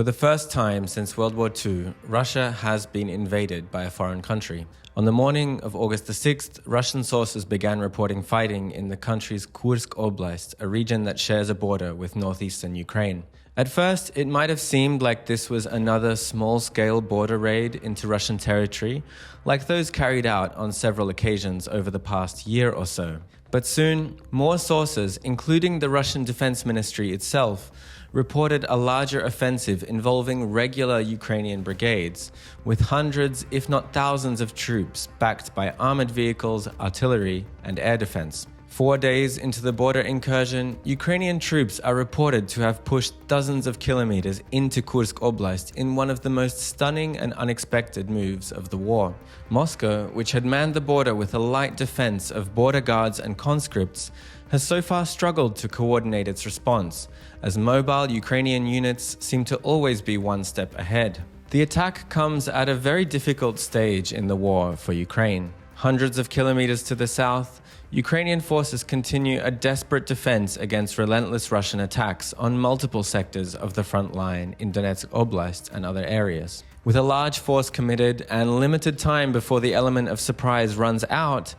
For the first time since World War II, Russia has been invaded by a foreign country. On the morning of August the 6th, Russian sources began reporting fighting in the country's Kursk Oblast, a region that shares a border with northeastern Ukraine. At first, it might have seemed like this was another small-scale border raid into Russian territory, like those carried out on several occasions over the past year or so. But soon, more sources, including the Russian Defense Ministry itself, reported a larger offensive involving regular Ukrainian brigades, with hundreds, if not thousands of troops backed by armored vehicles, artillery, and air defense. 4 days into the border incursion, Ukrainian troops are reported to have pushed dozens of kilometers into Kursk Oblast in one of the most stunning and unexpected moves of the war. Moscow, which had manned the border with a light defense of border guards and conscripts, has so far struggled to coordinate its response, as mobile Ukrainian units seem to always be one step ahead. The attack comes at a very difficult stage in the war for Ukraine. Hundreds of kilometers to the south, Ukrainian forces continue a desperate defense against relentless Russian attacks on multiple sectors of the front line in Donetsk Oblast and other areas. With a large force committed and limited time before the element of surprise runs out,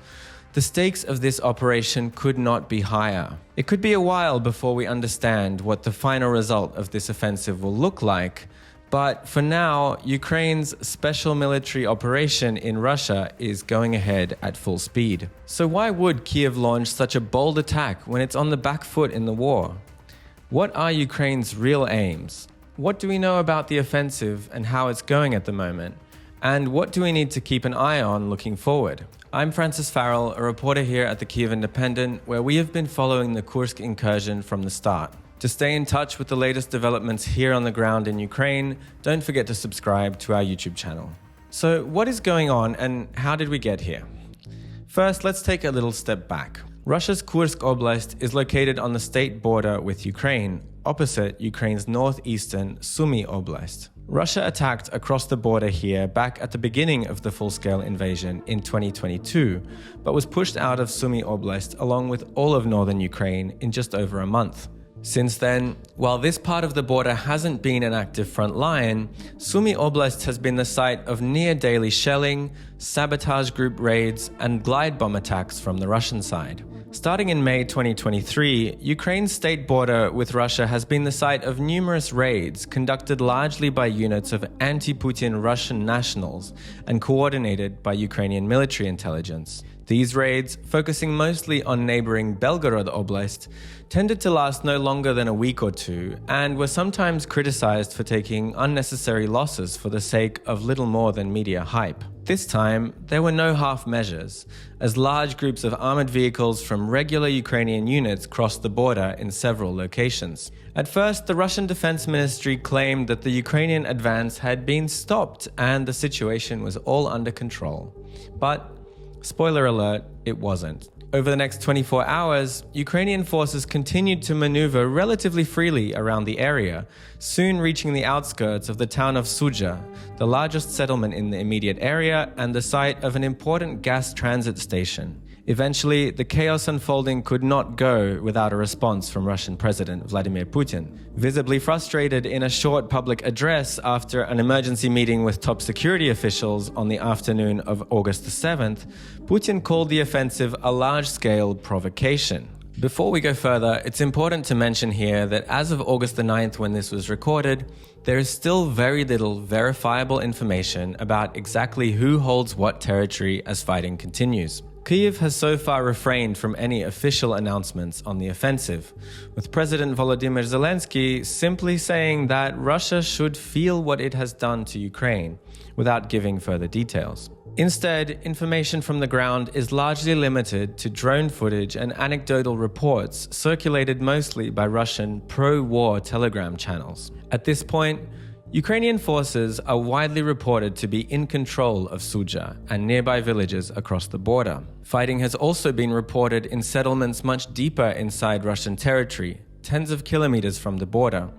the stakes of this operation could not be higher. It could be a while before we understand what the final result of this offensive will look like, but for now, Ukraine's special military operation in Russia is going ahead at full speed. So why would Kyiv launch such a bold attack when it's on the back foot in the war? What are Ukraine's real aims? What do we know about the offensive and how it's going at the moment? And what do we need to keep an eye on looking forward? I'm Farrell, a reporter here at the Kyiv Independent, where we have been following the Kursk incursion from the start. To stay in touch with the latest developments here on the ground in Ukraine, don't forget to subscribe to our YouTube channel. So what is going on and how did we get here? First, let's take a little step back. Russia's Kursk Oblast is located on the state border with Ukraine, opposite Ukraine's northeastern Sumy Oblast. Russia attacked across the border here back at the beginning of the full-scale invasion in 2022, but was pushed out of Sumy Oblast along with all of northern Ukraine in just over a month. Since then, while this part of the border hasn't been an active front line, Sumy Oblast has been the site of near-daily shelling, sabotage group raids, and glide bomb attacks from the Russian side. Starting in May 2023, Ukraine's state border with Russia has been the site of numerous raids conducted largely by units of anti-Putin Russian nationals and coordinated by Ukrainian military intelligence. These raids, focusing mostly on neighboring Belgorod Oblast, tended to last no longer than a week or two and were sometimes criticized for taking unnecessary losses for the sake of little more than media hype. This time, there were no half measures, as large groups of armored vehicles from regular Ukrainian units crossed the border in several locations. At first, the Russian Defense Ministry claimed that the Ukrainian advance had been stopped and the situation was all under control. But spoiler alert, it wasn't. Over the next 24 hours, Ukrainian forces continued to maneuver relatively freely around the area, soon reaching the outskirts of the town of Sudzha, the largest settlement in the immediate area and the site of an important gas transit station. Eventually, the chaos unfolding could not go without a response from Russian President Vladimir Putin. Visibly frustrated in a short public address after an emergency meeting with top security officials on the afternoon of August the 7th, Putin called the offensive a large-scale provocation. Before we go further, it's important to mention here that as of August the 9th when this was recorded, there is still very little verifiable information about exactly who holds what territory as fighting continues. Kyiv has so far refrained from any official announcements on the offensive, with President Volodymyr Zelensky simply saying that Russia should feel what it has done to Ukraine, without giving further details. Instead, information from the ground is largely limited to drone footage and anecdotal reports circulated mostly by Russian pro-war Telegram channels. At this point, Ukrainian forces are widely reported to be in control of Sudzha and nearby villages across the border. Fighting has also been reported in settlements much deeper inside Russian territory, tens of kilometers from the border,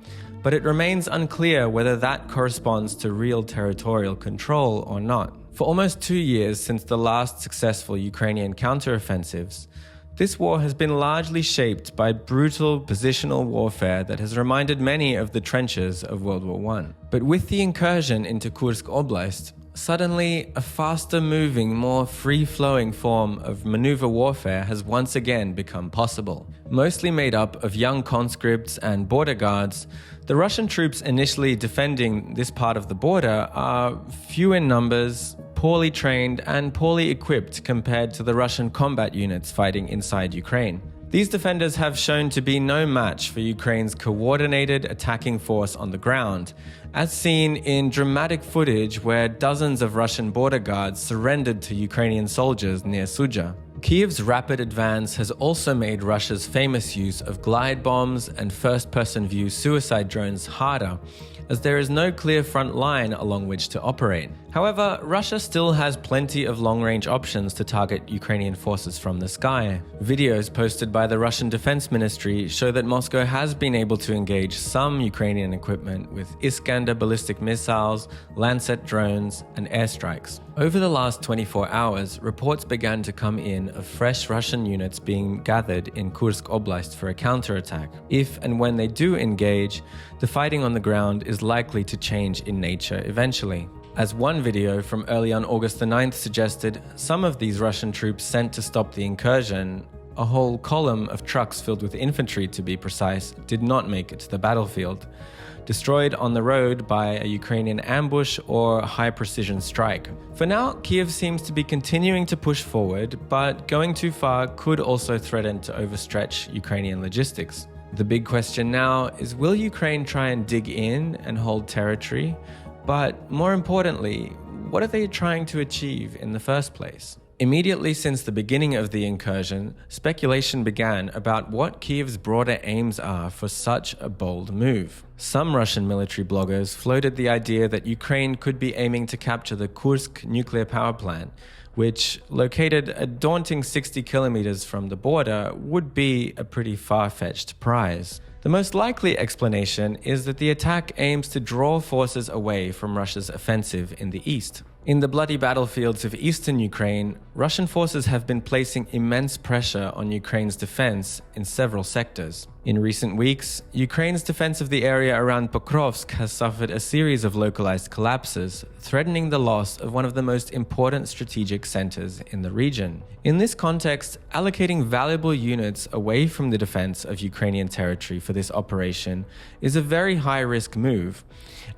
but it remains unclear whether that corresponds to real territorial control or not. For almost 2 years since the last successful Ukrainian counteroffensives, This war has been largely shaped by brutal positional warfare that has reminded many of the trenches of World War I. But with the incursion into Kursk Oblast, suddenly a faster-moving, more free-flowing form of maneuver warfare has once again become possible. Mostly made up of young conscripts and border guards, the Russian troops initially defending this part of the border are few in numbers, poorly trained and poorly equipped compared to the Russian combat units fighting inside Ukraine. These defenders have shown to be no match for Ukraine's coordinated attacking force on the ground, as seen in dramatic footage where dozens of Russian border guards surrendered to Ukrainian soldiers near Sudzha. Kyiv's rapid advance has also made Russia's famous use of glide bombs and first-person view suicide drones harder, as there is no clear front line along which to operate. However, Russia still has plenty of long-range options to target Ukrainian forces from the sky. Videos posted by the Russian Defense Ministry show that Moscow has been able to engage some Ukrainian equipment with Iskander ballistic missiles, Lancet drones, and airstrikes. Over the last 24 hours, reports began to come in of fresh Russian units being gathered in Kursk Oblast for a counterattack. If and when they do engage, the fighting on the ground is likely to change in nature eventually. As one video from early on August the 9th suggested, some of these Russian troops sent to stop the incursion, a whole column of trucks filled with infantry to be precise, did not make it to the battlefield, destroyed on the road by a Ukrainian ambush or high-precision strike. For now, Kyiv seems to be continuing to push forward, but going too far could also threaten to overstretch Ukrainian logistics. The big question now is, will Ukraine try and dig in and hold territory? But more importantly, what are they trying to achieve in the first place? Immediately since the beginning of the incursion, speculation began about what Kyiv's broader aims are for such a bold move. Some Russian military bloggers floated the idea that Ukraine could be aiming to capture the Kursk nuclear power plant, which, located a daunting 60 kilometers from the border, would be a pretty far-fetched prize. The most likely explanation is that the attack aims to draw forces away from Russia's offensive in the east. In the bloody battlefields of eastern Ukraine, Russian forces have been placing immense pressure on Ukraine's defense in several sectors. In recent weeks, Ukraine's defense of the area around Pokrovsk has suffered a series of localized collapses, threatening the loss of one of the most important strategic centers in the region. In this context, allocating valuable units away from the defense of Ukrainian territory for this operation is a very high-risk move,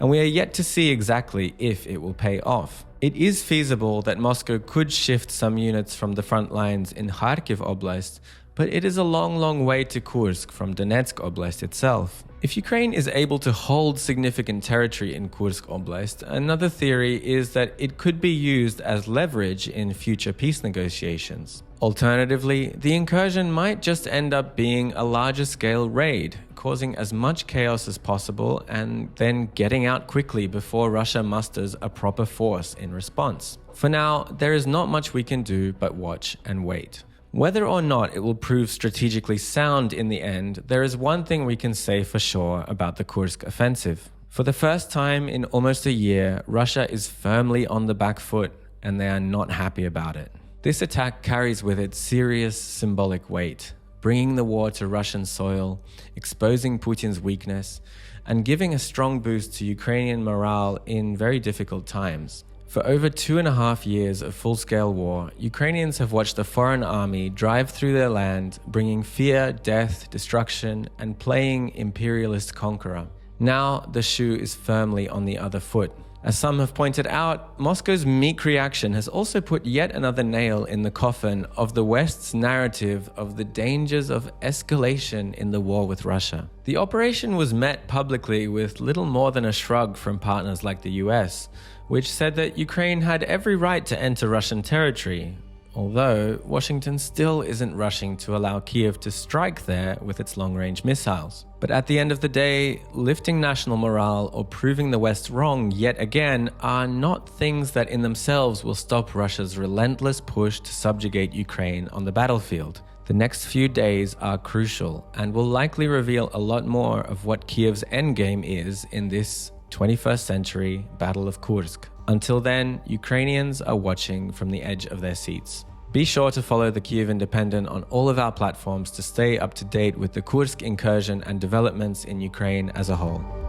and we are yet to see exactly if it will pay off. It is feasible that Moscow could shift some units from the front lines in Kharkiv Oblast, but it is a long way to Kursk from Donetsk Oblast itself. If Ukraine is able to hold significant territory in Kursk Oblast, another theory is that it could be used as leverage in future peace negotiations. Alternatively, the incursion might just end up being a larger-scale raid, causing as much chaos as possible and then getting out quickly before Russia musters a proper force in response. For now, there is not much we can do but watch and wait. Whether or not it will prove strategically sound in the end, there is one thing we can say for sure about the Kursk offensive. For the first time in almost a year, Russia is firmly on the back foot, and they are not happy about it. This attack carries with it serious symbolic weight, bringing the war to Russian soil, exposing Putin's weakness, and giving a strong boost to Ukrainian morale in very difficult times. For over 2.5 years of full-scale war, Ukrainians have watched a foreign army drive through their land, bringing fear, death, destruction, and playing imperialist conqueror. Now, the shoe is firmly on the other foot. As some have pointed out, Moscow's meek reaction has also put yet another nail in the coffin of the West's narrative of the dangers of escalation in the war with Russia. The operation was met publicly with little more than a shrug from partners like the US, which said that Ukraine had every right to enter Russian territory, although Washington still isn't rushing to allow Kyiv to strike there with its long-range missiles. But at the end of the day, lifting national morale or proving the West wrong yet again are not things that in themselves will stop Russia's relentless push to subjugate Ukraine on the battlefield. The next few days are crucial and will likely reveal a lot more of what Kyiv's endgame is in this 21st century Battle of Kursk. Until then, Ukrainians are watching from the edge of their seats. Be sure to follow the Kyiv Independent on all of our platforms to stay up to date with the Kursk incursion and developments in Ukraine as a whole.